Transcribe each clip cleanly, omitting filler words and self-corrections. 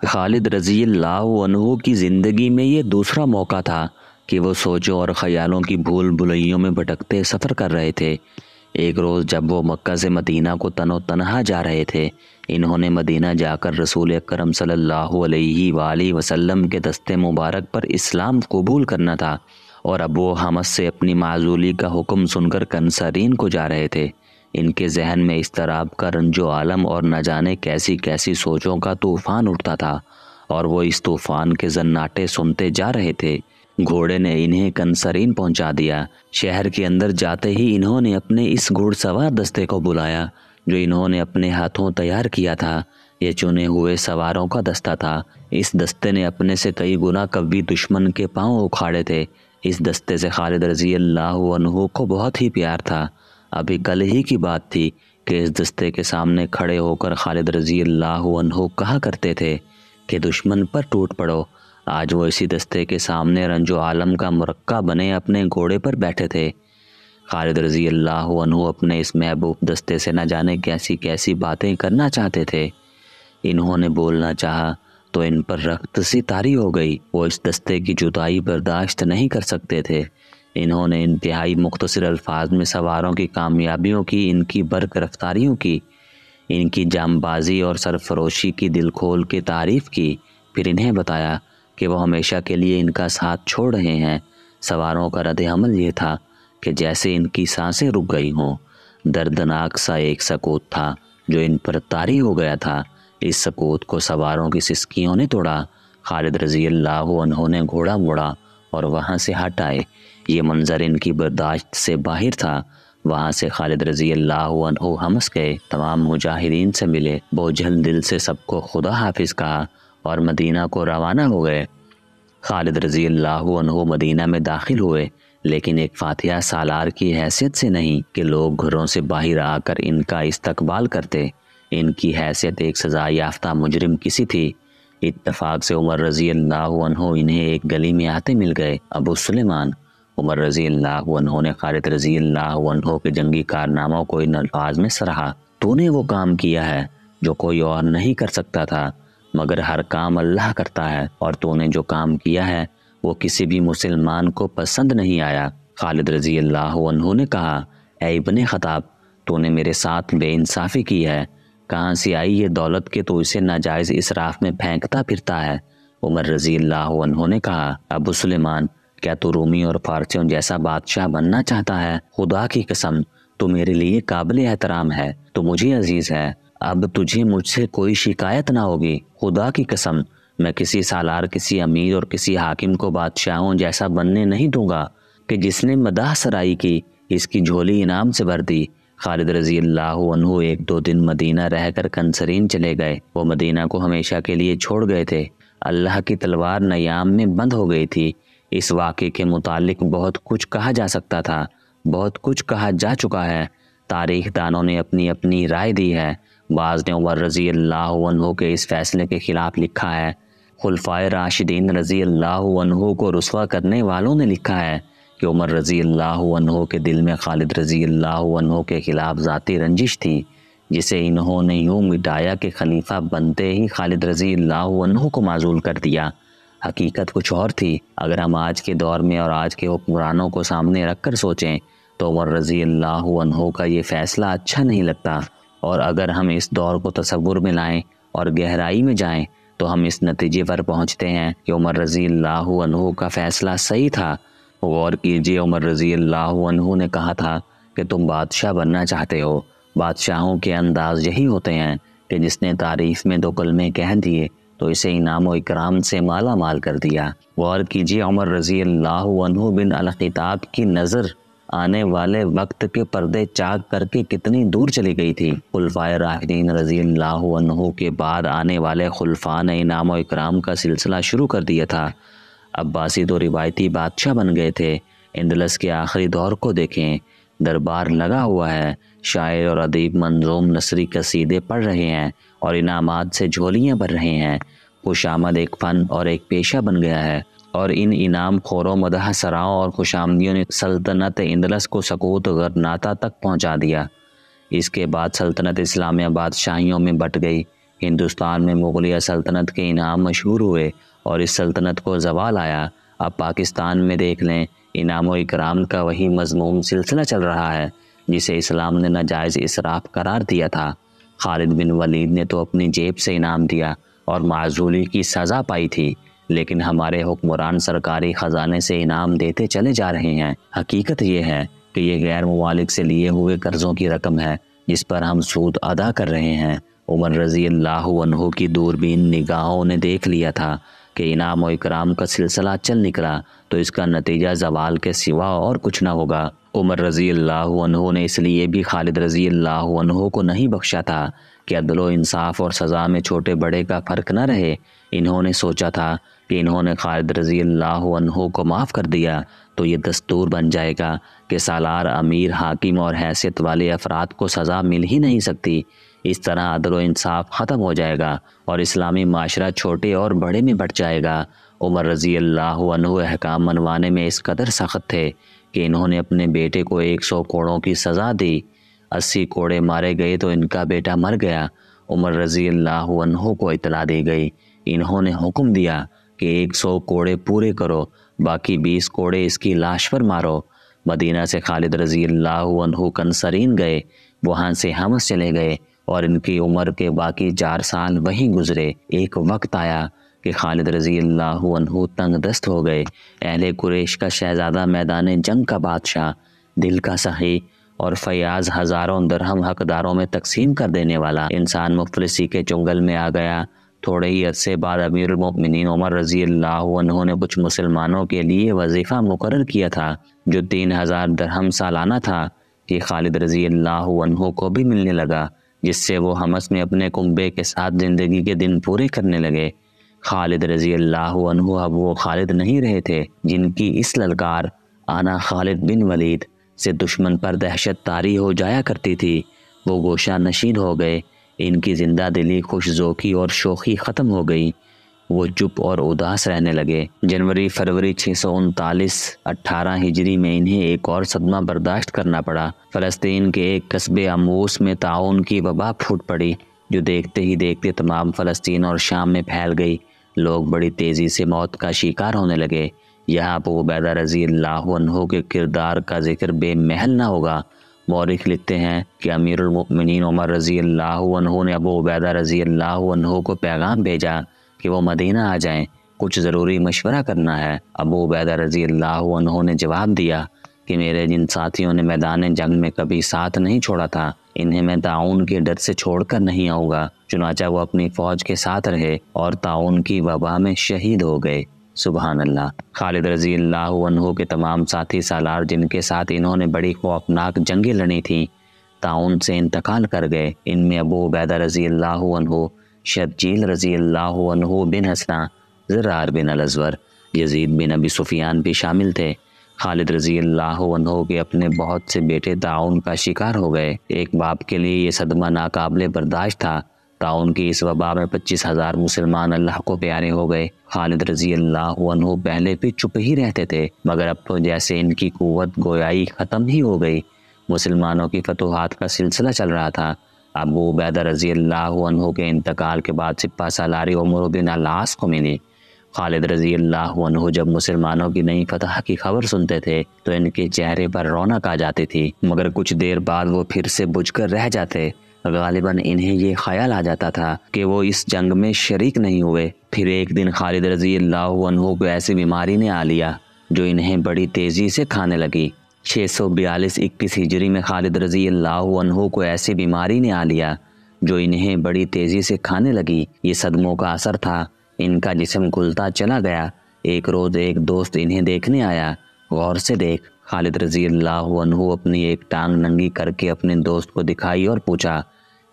خالد رضی اللہ عنہ کی زندگی میں یہ دوسرا موقع تھا کہ وہ سوچوں اور خیالوں کی بھول بھلائیوں میں بھٹکتے سفر کر رہے تھے۔ ایک روز جب وہ مکہ سے مدینہ کو تنہا جا رہے تھے، انہوں نے مدینہ جا کر رسول اکرم صلی اللہ علیہ وآلہ وسلم کے دست مبارک پر اسلام قبول کرنا تھا، اور اب وہ حمص سے اپنی معزولی کا حکم سن کر کنسرین کو جا رہے تھے۔ ان کے ذہن میں اضطراب کا رنج و عالم اور نہ جانے کیسی کیسی سوچوں کا طوفان اٹھتا تھا، اور وہ اس طوفان کے زناٹے سنتے جا رہے تھے۔ گھوڑے نے انہیں کنسرین پہنچا دیا۔ شہر کے اندر جاتے ہی انہوں نے اپنے اس گھوڑ سوار دستے کو بلایا جو انہوں نے اپنے ہاتھوں تیار کیا تھا۔ یہ چنے ہوئے سواروں کا دستہ تھا۔ اس دستے نے اپنے سے کئی گنا قوی دشمن کے پاؤں اکھاڑے تھے۔ اس دستے سے خالد رضی اللہ عنہ کو بہت ہی پیار تھا۔ ابھی کل ہی کی بات تھی کہ اس دستے کے سامنے کھڑے ہو کر خالد رضی اللہ عنہ کہا کرتے تھے کہ دشمن پر ٹوٹ پڑو۔ آج وہ اسی دستے کے سامنے رنج و عالم کا مرقع بنے اپنے گھوڑے پر بیٹھے تھے۔ خالد رضی اللہ عنہ اپنے اس محبوب دستے سے نہ جانے کیسی کیسی باتیں کرنا چاہتے تھے۔ انہوں نے بولنا چاہا تو ان پر رخت سی طاری ہو گئی۔ وہ اس دستے کی جدائی برداشت نہیں کر سکتے تھے۔ انہوں نے انتہائی مختصر الفاظ میں سواروں کی کامیابیوں کی، ان کی برق رفتاریوں کی، ان کی جانبازی اور سرفروشی کی دل کھول کے تعریف کی۔ پھر انہیں بتایا کہ وہ ہمیشہ کے لیے ان کا ساتھ چھوڑ رہے ہیں۔ سواروں کا رد عمل یہ تھا کہ جیسے ان کی سانسیں رک گئی ہوں۔ دردناک سا ایک سکوت تھا جو ان پر طاری ہو گیا تھا۔ اس سکوت کو سواروں کی سسکیوں نے توڑا۔ خالد رضی اللہ عنہ نے گھوڑا موڑا اور وہاں سے ہٹ آئے۔ یہ منظر ان کی برداشت سے باہر تھا۔ وہاں سے خالد رضی اللہ عنہ حمص گئے، تمام مجاہدین سے ملے، بوجھل دل سے سب کو خدا حافظ کہا اور مدینہ کو روانہ ہو گئے۔ خالد رضی اللہ عنہ مدینہ میں داخل ہوئے، لیکن ایک فاتحہ سالار کی حیثیت سے نہیں کہ لوگ گھروں سے باہر آ کر ان کا استقبال کرتے۔ ان کی حیثیت ایک سزا یافتہ مجرم کسی تھی۔ اتفاق سے عمر رضی اللہ عنہ انہیں ایک گلی میں آتے مل گئے۔ ابو سلیمان۔ عمر رضی اللہ عنہ نے خالد رضی اللہ عنہ کے جنگی کارناموں کو ان الفاظ میں سراہا۔ تو نے وہ کام کیا ہے جو کوئی اور نہیں کر سکتا تھا، مگر ہر کام اللہ کرتا ہے، اور تو نے جو کام کیا ہے وہ کسی بھی مسلمان کو پسند نہیں آیا۔ خالد رضی اللہ عنہ نے کہا، اے ابن خطاب، تو نے میرے ساتھ بے انصافی کی ہے۔ کہاں سے آئی یہ دولت کہ تو اسے ناجائز اسراف میں پھینکتا پھرتا ہے؟ عمر رضی اللہ عنہ نے کہا، ابو سلیمان، کیا تو رومی اور فارسیوں جیسا بادشاہ بننا چاہتا ہے؟ خدا کی قسم تو میرے لیے قابل احترام ہے، تو مجھے عزیز ہے۔ اب تجھے مجھ سے کوئی شکایت نہ ہوگی۔ خدا کی قسم میں کسی سالار، کسی امیر اور کسی حاکم کو بادشاہوں جیسا بننے نہیں دوں گا کہ جس نے مداح سرائی کی اس کی جھولی انعام سے بھر دی۔ خالد رضی اللہ عنہ ایک دو دن مدینہ رہ کر کنسرین چلے گئے۔ وہ مدینہ کو ہمیشہ کے لیے چھوڑ گئے تھے۔ اللہ کی تلوار نیام میں بند ہو گئی تھی۔ اس واقعے کے متعلق بہت کچھ کہا جا سکتا تھا، بہت کچھ کہا جا چکا ہے۔ تاریخ دانوں نے اپنی اپنی رائے دی ہے۔ بعض نے عمر رضی اللہ عنہ کے اس فیصلے کے خلاف لکھا ہے۔ خلفائے راشدین رضی اللہ عنہ کو رسوا کرنے والوں نے لکھا ہے کہ عمر رضی اللہ عنہ کے دل میں خالد رضی اللہ عنہ کے خلاف ذاتی رنجش تھی، جسے انہوں نے یوں مٹایا کہ خلیفہ بنتے ہی خالد رضی اللہ عنہ کو معزول کر دیا۔ حقیقت کچھ اور تھی۔ اگر ہم آج کے دور میں اور آج کے حکمرانوں کو سامنے رکھ کر سوچیں تو عمر رضی اللہ عنہ کا یہ فیصلہ اچھا نہیں لگتا، اور اگر ہم اس دور کو تصور میں لائیں اور گہرائی میں جائیں تو ہم اس نتیجے پر پہنچتے ہیں کہ عمر رضی اللہ عنہ کا فیصلہ صحیح تھا۔ غور کیجئے، عمر رضی اللہ عنہ نے کہا تھا کہ تم بادشاہ بننا چاہتے ہو۔ بادشاہوں کے انداز یہی ہوتے ہیں کہ جس نے تعریف میں دو کلمے کہہ دیے تو اسے انعام و اکرام سے مالا مال کر دیا۔ غور کیجئے، عمر رضی اللہ عنہ بن الخطاب کی نظر آنے والے وقت کے پردے چاک کر کے کتنی دور چلی گئی تھی۔ خلفائے راشدین رضی اللہ عنہ کے بعد آنے والے خلفاء نے انعام و اکرام کا سلسلہ شروع کر دیا تھا۔ عباسی تو روایتی بادشاہ بن گئے تھے۔ اندلس کے آخری دور کو دیکھیں، دربار لگا ہوا ہے، شاعر اور ادیب منظوم نثری قصیدے پڑھ رہے ہیں اور انعامات سے جھولیاں بھر رہے ہیں۔ خوش آمد ایک فن اور ایک پیشہ بن گیا ہے، اور ان انعام خوروں، مدح سراؤں اور خوش آمدیوں نے سلطنت اندلس کو سقوط غرناطہ تک پہنچا دیا۔ اس کے بعد سلطنت اسلامیہ بادشاہیوں میں بٹ گئی۔ ہندوستان میں مغلیہ سلطنت کے انعام مشہور ہوئے اور اس سلطنت کو زوال آیا۔ اب پاکستان میں دیکھ لیں، انعام و اکرام کا وہی مذموم سلسلہ چل رہا ہے جسے اسلام نے ناجائز اسراف قرار دیا تھا۔ خالد بن ولید نے تو اپنی جیب سے انعام دیا اور معزولی کی سزا پائی تھی، لیکن ہمارے حکمران سرکاری خزانے سے انعام دیتے چلے جا رہے ہیں۔ حقیقت یہ ہے کہ یہ غیر ممالک سے لیے ہوئے قرضوں کی رقم ہے جس پر ہم سود ادا کر رہے ہیں۔ عمر رضی اللہ عنہ کی دوربین نگاہوں نے دیکھ لیا تھا کہ انعام و اکرام کا سلسلہ چل نکلا تو اس کا نتیجہ زوال کے سوا اور کچھ نہ ہوگا۔ عمر رضی اللہ عنہ نے اس لیے بھی خالد رضی اللہ عنہ کو نہیں بخشا تھا کہ عدل و انصاف اور سزا میں چھوٹے بڑے کا فرق نہ رہے۔ انہوں نے سوچا تھا کہ انہوں نے خالد رضی اللہ عنہ کو معاف کر دیا تو یہ دستور بن جائے گا کہ سالار، امیر، حاکم اور حیثیت والے افراد کو سزا مل ہی نہیں سکتی۔ اس طرح عدل و انصاف ختم ہو جائے گا اور اسلامی معاشرہ چھوٹے اور بڑے میں بٹ جائے گا۔ عمر رضی اللہ عنہ احکام منوانے میں اس قدر سخت تھے کہ انہوں نے اپنے بیٹے کو 100 کوڑوں کی سزا دی۔ 80 کوڑے مارے گئے تو ان کا بیٹا مر گیا۔ عمر رضی اللہ عنہ کو اطلاع دی گئی۔ انہوں نے حکم دیا کہ 100 کوڑے پورے کرو، باقی 20 کوڑے اس کی لاش پر مارو۔ مدینہ سے خالد رضی اللہ عنہ کنسرین گئے، وہاں سے حمص چلے گئے اور ان کی عمر کے باقی 4 سال وہیں گزرے۔ ایک وقت آیا کہ خالد رضی اللہ عنہ تنگ دست ہو گئے۔ اہل قریش کا شہزادہ، میدان جنگ کا بادشاہ، دل کا سخی اور فیاض، ہزاروں درہم حقداروں میں تقسیم کر دینے والا انسان مفلسی کے چنگل میں آ گیا۔ تھوڑے ہی عرصے بعد امیر المؤمنین عمر رضی اللہ عنہ نے کچھ مسلمانوں کے لیے وظیفہ مقرر کیا تھا جو 3000 درہم سالانہ تھا۔ یہ خالد رضی اللہ عنہ کو بھی ملنے لگا، جس سے وہ حمص میں اپنے کنبے کے ساتھ زندگی کے دن پورے کرنے لگے۔ خالد رضی اللہ عنہ اب وہ خالد نہیں رہے تھے جن کی اس للکار آنا خالد بن ولید سے دشمن پر دہشت طاری ہو جایا کرتی تھی۔ وہ گوشہ نشین ہو گئے، ان کی زندہ دلی، خوش ذوقی اور شوخی ختم ہو گئی۔ وہ چپ اور اداس رہنے لگے۔ جنوری فروری 639 18 ہجری میں انہیں ایک اور صدمہ برداشت کرنا پڑا۔ فلسطین کے ایک قصبے اموس میں طاعون کی وبا پھوٹ پڑی جو دیکھتے ہی دیکھتے تمام فلسطین اور شام میں پھیل گئی۔ لوگ بڑی تیزی سے موت کا شکار ہونے لگے۔ یہاں ابو عبیدہ رضی اللہ عنہ کے کردار کا ذکر بے محل نہ ہوگا۔ مورخ لکھتے ہیں کہ امیر المؤمنین عمر رضی اللہ عنہ نے ابو عبیدہ رضی اللہ عنہ کو پیغام بھیجا کہ وہ مدینہ آ جائیں، کچھ ضروری مشورہ کرنا ہے۔ ابو عبیدہ رضی اللہ عنہ نے جواب دیا کہ میرے جن ساتھیوں نے میدان جنگ میں کبھی ساتھ نہیں چھوڑا تھا، انہیں میں طاعون کے ڈر سے چھوڑ کر نہیں آؤں گا۔ چنانچہ وہ اپنی فوج کے ساتھ رہے اور طاعون کی وبا میں شہید ہو گئے۔ سبحان اللہ۔ خالد رضی اللہ عنہ کے تمام ساتھی سالار جن کے ساتھ انہوں نے بڑی خوفناک جنگیں لڑی تھیں، طاعون سے انتقال کر گئے۔ ان میں ابو عبیدہ رضی اللہ عنہ، شرجیل رضی اللہ عنہ بن حسنہ، زرار بن الازور، یزید بن ابی سفیان بھی شامل تھے۔ خالد رضی اللہ عنہ کے اپنے بہت سے بیٹے طاعون کا شکار ہو گئے۔ ایک باپ کے لیے یہ صدمہ ناقابل برداشت تھا۔ طاعون کی اس وبا میں 25,000 مسلمان اللہ کو پیارے ہو گئے۔ خالد رضی اللہ عنہ پہلے بھی چپ ہی رہتے تھے، مگر اب تو جیسے ان کی قوت گویائی ختم ہی ہو گئی۔ مسلمانوں کی فتوحات کا سلسلہ چل رہا تھا۔ ابو عبیدہ رضی اللہ عنہ کے انتقال کے بعد سپہ سالاری عمرو بن العاص کو ملی۔ خالد رضی اللہ عنہ جب مسلمانوں کی نئی فتح کی خبر سنتے تھے تو ان کے چہرے پر رونق آ جاتی تھی، مگر کچھ دیر بعد وہ پھر سے بجھ کر رہ جاتے۔ غالباً انہیں یہ خیال آ جاتا تھا کہ وہ اس جنگ میں شریک نہیں ہوئے۔ پھر ایک دن خالد رضی اللہ عنہ کو ایسی بیماری نے آ لیا جو انہیں بڑی تیزی سے کھانے لگی۔ 642 21 ہجری میں خالد رضی اللہ عنہ کو ایسی بیماری نے آ لیا جو انہیں بڑی تیزی سے کھانے لگی۔ یہ صدموں کا اثر تھا، ان کا جسم گلتا چلا گیا۔ ایک روز ایک دوست انہیں دیکھنے آیا۔ غور سے دیکھ، خالد رضی اللہ عنہ اپنی ایک ٹانگ ننگی کر کے اپنے دوست کو دکھائی اور پوچھا،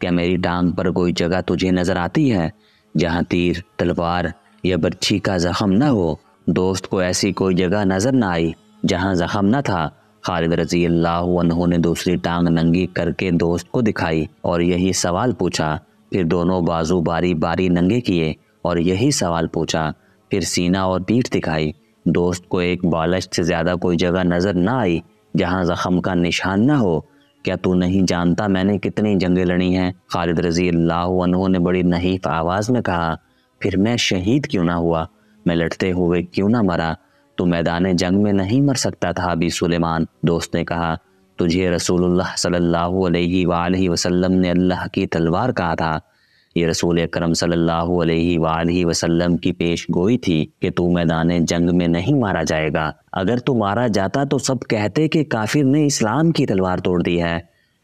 کیا میری ٹانگ پر کوئی جگہ تجھے نظر آتی ہے جہاں تیر، تلوار یا برچھی کا زخم نہ ہو؟ دوست کو ایسی کوئی جگہ نظر نہ آئی جہاں زخم نہ تھا۔ خالد رضی اللہ عنہ نے دوسری ٹانگ ننگی کر کے دوست کو دکھائی اور یہی سوال پوچھا۔ پھر دونوں بازو باری باری ننگے کیے اور یہی سوال پوچھا۔ پھر سینہ اور پیٹھ دکھائی۔ دوست کو ایک بالشت سے زیادہ کوئی جگہ نظر نہ آئی جہاں زخم کا نشان نہ ہو۔ کیا تو نہیں جانتا میں نے کتنی جنگیں لڑی ہیں؟ خالد رضی اللہ عنہ نے بڑی نحیف آواز میں کہا۔ پھر میں شہید کیوں نہ ہوا؟ میں لڑتے ہوئے کیوں نہ مرا؟ تو میدان جنگ میں نہیں مر سکتا تھا ابی سلیمان؟ دوست نے کہا، تجھے رسول اللہ صلی اللہ علیہ وآلہ وسلم نے اللہ کی تلوار کہا تھا۔ یہ رسول اکرم صلی اللہ علیہ وآلہ وسلم کی پیش گوئی تھی کہ تو میدان جنگ میں نہیں مارا جائے گا۔ اگر تو مارا جاتا تو سب کہتے کہ کافر نے اسلام کی تلوار توڑ دی ہے۔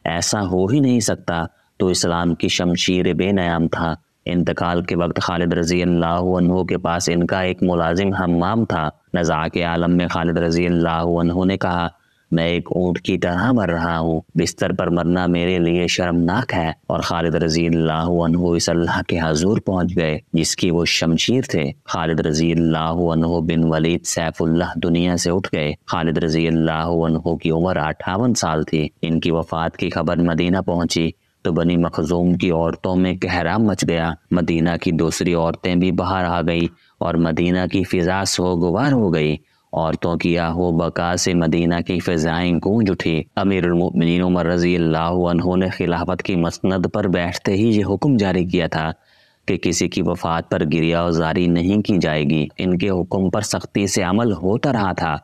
ایسا ہو ہی نہیں سکتا، تو اسلام کی شمشیر بے نیام تھا۔ انتقال کے وقت خالد رضی اللہ عنہ کے پاس ان کا ایک ملازم حمام تھا۔ نزاع کے عالم میں خالد رضی اللہ عنہ نے کہا، میں ایک اونٹ کی طرح مر رہا ہوں، بستر پر مرنا میرے لیے شرمناک ہے۔ اور خالد رضی اللہ عنہ اس اللہ کے حضور پہنچ گئے جس کی وہ شمشیر تھے۔ خالد رضی اللہ عنہ بن ولید سیف اللہ دنیا سے اٹھ گئے۔ خالد رضی اللہ عنہ کی عمر 58 سال تھی۔ ان کی وفات کی خبر مدینہ پہنچی تو بنی مخزوم کی عورتوں میں کہرام مچ گیا۔ مدینہ کی دوسری عورتیں بھی باہر آ گئی اور مدینہ کی فضا سوگوار ہو گئی۔ عورتوں کی آہو بکا سے مدینہ کی فضائیں گونج اٹھی۔ امیر المؤمنین عمر رضی اللہ عنہ نے خلافت کی مسند پر بیٹھتے ہی یہ حکم جاری کیا تھا کہ کسی کی وفات پر گریہ زاری نہیں کی جائے گی۔ ان کے حکم پر سختی سے عمل ہوتا رہا تھا،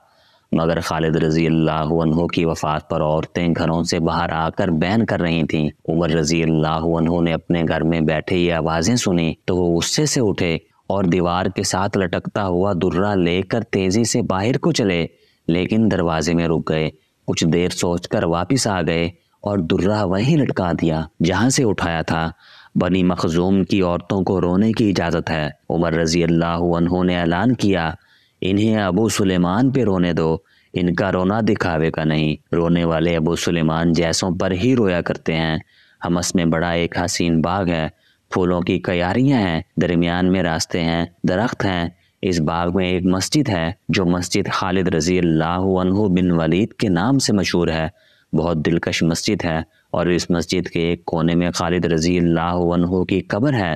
مگر خالد رضی اللہ عنہ کی وفات پر عورتیں گھروں سے باہر آ کر بین کر رہی تھیں۔ عمر رضی اللہ عنہ نے اپنے گھر میں بیٹھے یہ آوازیں سنی تو وہ غصے سے اٹھے اور دیوار کے ساتھ لٹکتا ہوا درہ لے کر تیزی سے باہر کو چلے، لیکن دروازے میں رک گئے۔ کچھ دیر سوچ کر واپس آ گئے اور درہ وہیں لٹکا دیا جہاں سے اٹھایا تھا۔ بنی مخزوم کی عورتوں کو رونے کی اجازت ہے۔ عمر رضی اللہ عنہ نے اعلان کیا، انہیں ابو سلیمان پہ رونے دو، ان کا رونا دکھاوے کا نہیں۔ رونے والے ابو سلیمان جیسوں پر ہی رویا کرتے ہیں۔ حمص میں بڑا ایک حسین باغ ہے، پھولوں کی کیاریاں ہیں، درمیان میں راستے ہیں، درخت ہیں۔ اس باغ میں ایک مسجد ہے جو مسجد خالد رضی اللہ عنہ بن ولید کے نام سے مشہور ہے۔ بہت دلکش مسجد ہے اور اس مسجد کے ایک کونے میں خالد رضی اللہ عنہ کی قبر ہے۔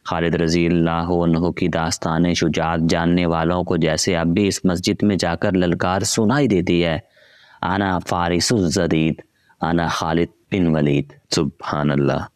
خالد رضی اللہ عنہ کی داستان شجاعت جاننے والوں کو جیسے اب بھی اس مسجد میں جا کر للکار سنائی دیتی ہے، انا فارس الجدید، انا خالد بن ولید۔ سبحان اللہ۔